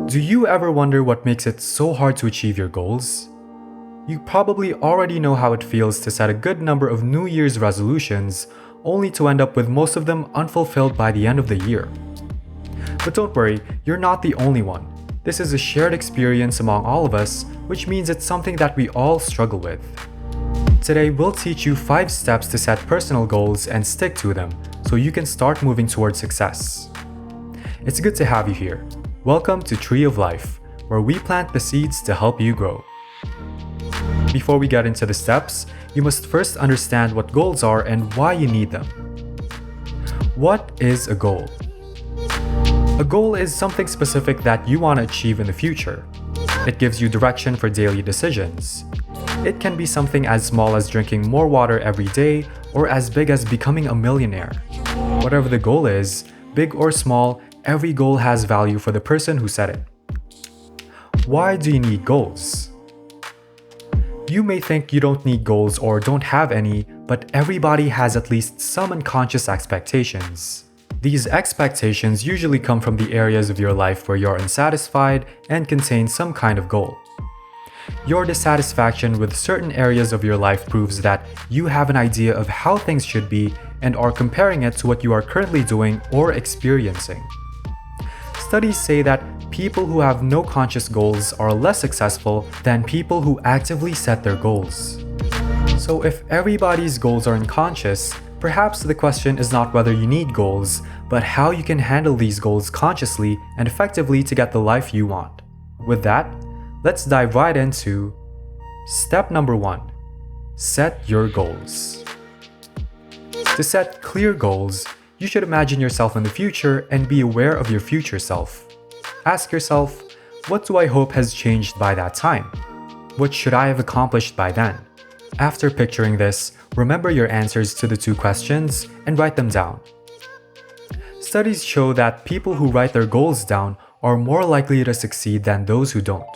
Do you ever wonder what makes it so hard to achieve your goals? You probably already know how it feels to set a good number of New Year's resolutions, only to end up with most of them unfulfilled by the end of the year. But don't worry, you're not the only one. This is a shared experience among all of us, which means it's something that we all struggle with. Today, we'll teach you 5 steps to set personal goals and stick to them, so you can start moving towards success. It's good to have you here. Welcome to Tree of Life, where we plant the seeds to help you grow. Before we get into the steps, you must first understand what goals are and why you need them. What is a goal? A goal is something specific that you want to achieve in the future. It gives you direction for daily decisions. It can be something as small as drinking more water every day or as big as becoming a millionaire. Whatever the goal is, big or small, every goal has value for the person who set it. Why do you need goals? You may think you don't need goals or don't have any, but everybody has at least some unconscious expectations. These expectations usually come from the areas of your life where you're unsatisfied and contain some kind of goal. Your dissatisfaction with certain areas of your life proves that you have an idea of how things should be and are comparing it to what you are currently doing or experiencing. Studies say that people who have no conscious goals are less successful than people who actively set their goals. So if everybody's goals are unconscious, perhaps the question is not whether you need goals, but how you can handle these goals consciously and effectively to get the life you want. With that, let's dive right into step number 1. Set your goals. To set clear goals, you should imagine yourself in the future and be aware of your future self. Ask yourself, what do I hope has changed by that time? What should I have accomplished by then? After picturing this, remember your answers to the 2 questions and write them down. Studies show that people who write their goals down are more likely to succeed than those who don't.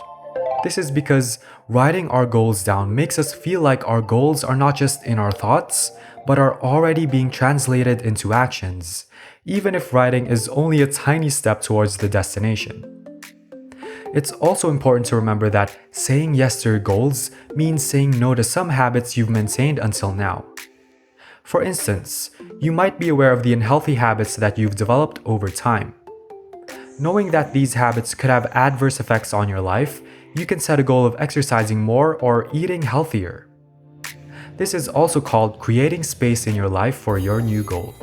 This is because writing our goals down makes us feel like our goals are not just in our thoughts, but are already being translated into actions, even if writing is only a tiny step towards the destination. It's also important to remember that saying yes to your goals means saying no to some habits you've maintained until now. For instance, you might be aware of the unhealthy habits that you've developed over time. Knowing that these habits could have adverse effects on your life, you can set a goal of exercising more or eating healthier. This is also called creating space in your life for your new goal.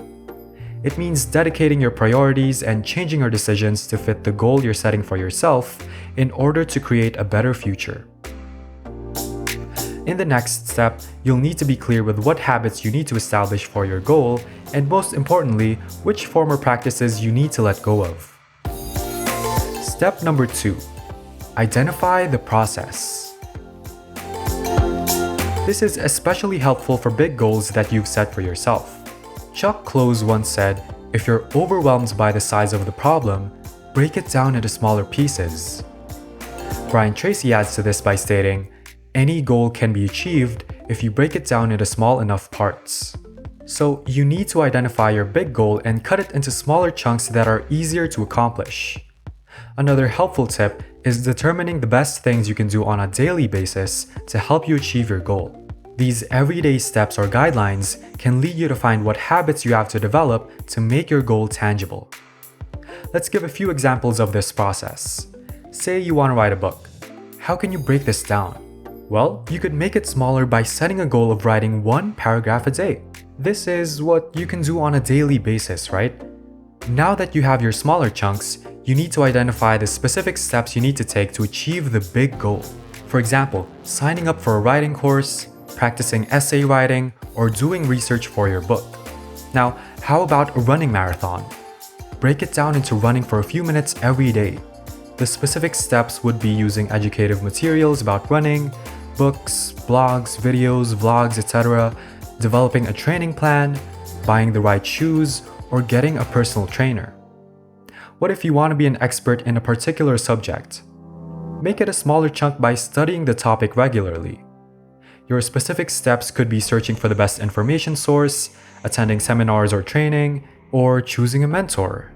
It means dedicating your priorities and changing your decisions to fit the goal you're setting for yourself in order to create a better future. In the next step, you'll need to be clear with what habits you need to establish for your goal, and most importantly, which former practices you need to let go of. Step number 2. Identify the process. This is especially helpful for big goals that you've set for yourself. Chuck Close once said, if you're overwhelmed by the size of the problem, break it down into smaller pieces. Brian Tracy adds to this by stating, any goal can be achieved if you break it down into small enough parts. So you need to identify your big goal and cut it into smaller chunks that are easier to accomplish. Another helpful tip is determining the best things you can do on a daily basis to help you achieve your goal. These everyday steps or guidelines can lead you to find what habits you have to develop to make your goal tangible. Let's give a few examples of this process. Say you want to write a book. How can you break this down? Well, you could make it smaller by setting a goal of writing 1 paragraph a day. This is what you can do on a daily basis, right? Now that you have your smaller chunks, you need to identify the specific steps you need to take to achieve the big goal. For example, signing up for a writing course, practicing essay writing, or doing research for your book. Now, how about a running marathon? Break it down into running for a few minutes every day. The specific steps would be using educative materials about running, books, blogs, videos, vlogs, etc., developing a training plan, buying the right shoes, or getting a personal trainer. What if you want to be an expert in a particular subject? Make it a smaller chunk by studying the topic regularly. Your specific steps could be searching for the best information source, attending seminars or training, or choosing a mentor.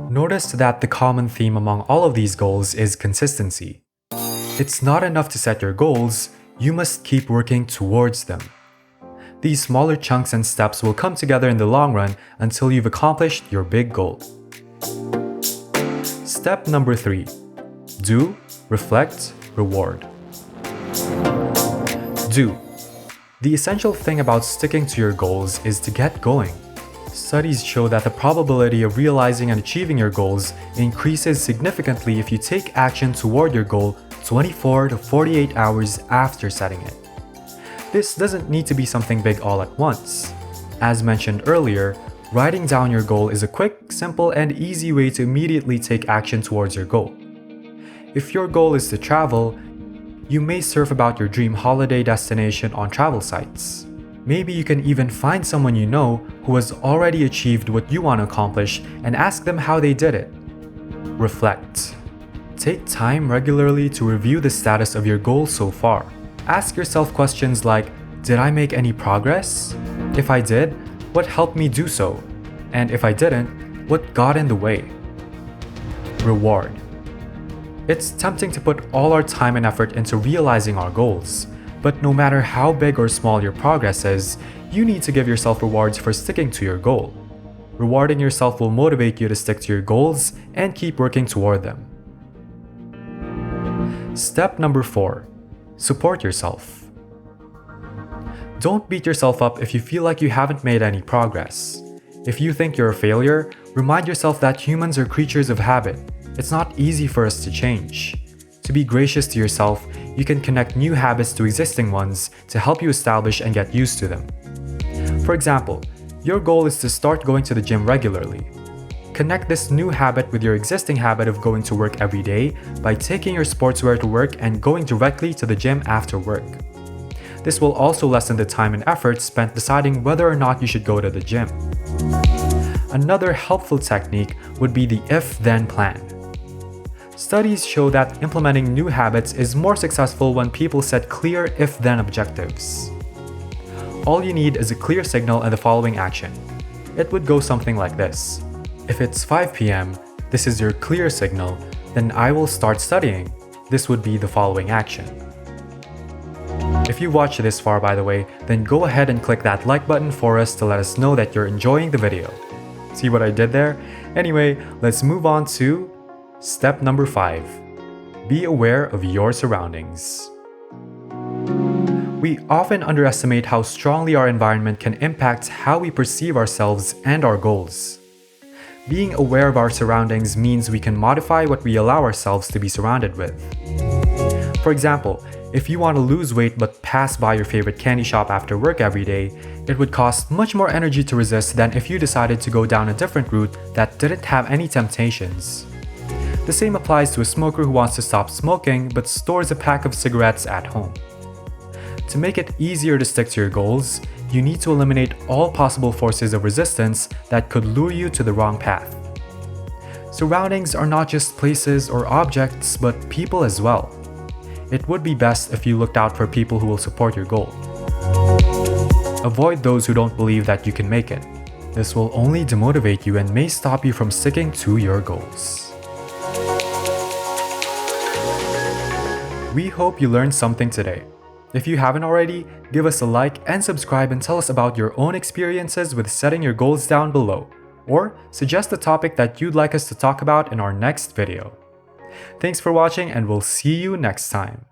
Notice that the common theme among all of these goals is consistency. It's not enough to set your goals, you must keep working towards them. These smaller chunks and steps will come together in the long run until you've accomplished your big goal. Step number 3. Do, reflect, reward. Do. The essential thing about sticking to your goals is to get going. Studies show that the probability of realizing and achieving your goals increases significantly if you take action toward your goal 24 to 48 hours after setting it. This doesn't need to be something big all at once. As mentioned earlier, writing down your goal is a quick, simple, and easy way to immediately take action towards your goal. If your goal is to travel, you may surf about your dream holiday destination on travel sites. Maybe you can even find someone you know who has already achieved what you want to accomplish and ask them how they did it. Reflect. Take time regularly to review the status of your goal so far. Ask yourself questions like, did I make any progress? If I did, what helped me do so? And if I didn't, what got in the way? Reward. It's tempting to put all our time and effort into realizing our goals, but no matter how big or small your progress is, you need to give yourself rewards for sticking to your goal. Rewarding yourself will motivate you to stick to your goals and keep working toward them. Step number 4. Support yourself. Don't beat yourself up if you feel like you haven't made any progress. If you think you're a failure, remind yourself that humans are creatures of habit. It's not easy for us to change. To be gracious to yourself, you can connect new habits to existing ones to help you establish and get used to them. For example, your goal is to start going to the gym regularly. Connect this new habit with your existing habit of going to work every day by taking your sportswear to work and going directly to the gym after work. This will also lessen the time and effort spent deciding whether or not you should go to the gym. Another helpful technique would be the if-then plan. Studies show that implementing new habits is more successful when people set clear if-then objectives. All you need is a clear signal and the following action. It would go something like this. If it's 5 p.m., this is your clear signal, then I will start studying. This would be the following action. If you watched this far, by the way, then go ahead and click that like button for us to let us know that you're enjoying the video. See what I did there? Anyway, let's move on to step number 5. Be aware of your surroundings. We often underestimate how strongly our environment can impact how we perceive ourselves and our goals. Being aware of our surroundings means we can modify what we allow ourselves to be surrounded with. For example, if you want to lose weight but pass by your favorite candy shop after work every day, it would cost much more energy to resist than if you decided to go down a different route that didn't have any temptations. The same applies to a smoker who wants to stop smoking but stores a pack of cigarettes at home. To make it easier to stick to your goals, you need to eliminate all possible forces of resistance that could lure you to the wrong path. Surroundings are not just places or objects, but people as well. It would be best if you looked out for people who will support your goal. Avoid those who don't believe that you can make it. This will only demotivate you and may stop you from sticking to your goals. We hope you learned something today. If you haven't already, give us a like and subscribe and tell us about your own experiences with setting your goals down below, or suggest a topic that you'd like us to talk about in our next video. Thanks for watching and we'll see you next time.